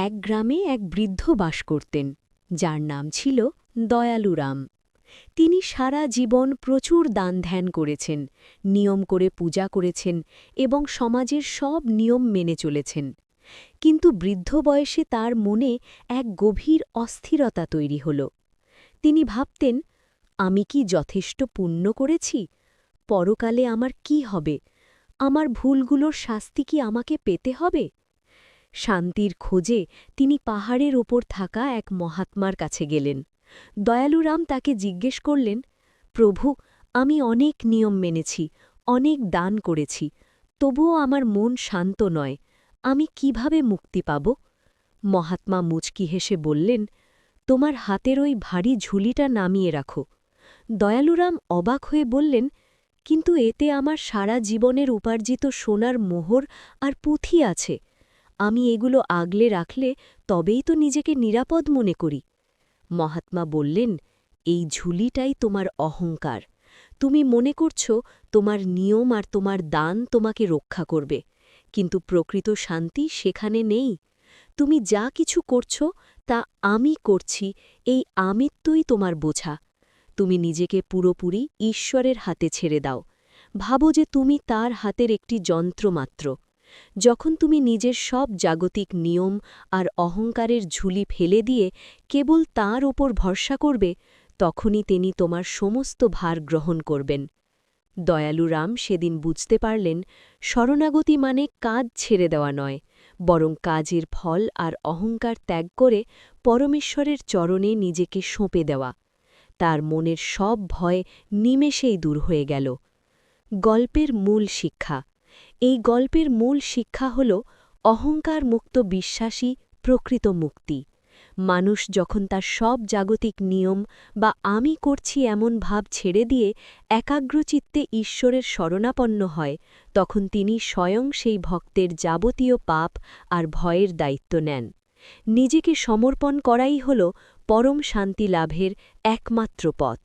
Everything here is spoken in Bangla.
এক গ্রামে এক বৃদ্ধ বাস করতেন, যার নাম ছিল দয়ালু রাম। তিনি সারা জীবন প্রচুর দান ধ্যান করেছেন, নিয়ম করে পূজা করেছেন এবং সমাজের সব নিয়ম মেনে চলেছেন। কিন্তু বৃদ্ধ বয়সে তার মনে এক গভীর অস্থিরতা তৈরি হল। তিনি ভাবতেন, আমি কি যথেষ্ট পুণ্য করেছি? পরকালে আমার কি হবে? আমার ভুলগুলোর শাস্তি কি আমাকে পেতে হবে? শান্তির খোঁজে তিনি পাহাড়ের ওপর থাকা এক মহাত্মার কাছে গেলেন। দয়ালুরাম তাকে জিজ্ঞেস করলেন, প্রভু, আমি অনেক নিয়ম মেনেছি, অনেক দান করেছি, তবুও আমার মন শান্ত নয়। আমি কিভাবে মুক্তি পাব? মহাত্মা মুচকি হেসে বললেন, তোমার হাতের ওই ভারী ঝুলিটা নামিয়ে রাখো। দয়ালুরাম অবাক হয়ে বললেন, কিন্তু এতে আমার সারা জীবনের উপার্জিত সোনার মোহর আর পুঁথি আছে। আমি এগুলো আগলে রাখলে তবেই তো নিজেকে নিরাপদ মনে করি। মহাত্মা বললেন, এই ঝুলিটাই তোমার অহংকার। তুমি মনে করছ তোমার নিয়ম আর তোমার দান তোমাকে রক্ষা করবে, কিন্তু প্রকৃত শান্তি সেখানে নেই। তুমি যা কিছু করছ তা আমি করছি, এই আমিত্বই তোমার বোঝা। তুমি নিজেকে পুরোপুরি ঈশ্বরের হাতে ছেড়ে দাও। ভাবো যে তুমি তার হাতের একটি যন্ত্র মাত্র। যখন তুমি নিজের সব জাগতিক নিয়ম আর অহংকারের ঝুলি ফেলে দিয়ে কেবল তাঁর ওপর ভরসা করবে, তখনই তিনি তোমার সমস্ত ভার গ্রহণ করবেন। দয়ালু রাম সেদিন বুঝতে পারলেন, শরণাগতি মানে কাজ ছেড়ে দেওয়া নয়, বরং কাজের ফল আর অহংকার ত্যাগ করে পরমেশ্বরের চরণে নিজেকে সঁপে দেওয়া। তার মনের সব ভয় নিমেষেই দূর হয়ে গেল। গল্পের মূল শিক্ষা। এই গল্পের মূল শিক্ষা হল অহংকার মুক্ত বিশ্বাসী প্রকৃত মুক্তি। মানুষ যখন তার সব জাগতিক নিয়ম বা আমি করছি এমন ভাব ছেড়ে দিয়ে একাগ্রচিত্তে ঈশ্বরের শরণাপন্ন হয়, তখন তিনি স্বয়ং সেই ভক্তের যাবতীয় পাপ আর ভয়ের দায়িত্ব নেন। নিজেকে সমর্পণ করাই হল পরম শান্তি লাভের একমাত্র পথ।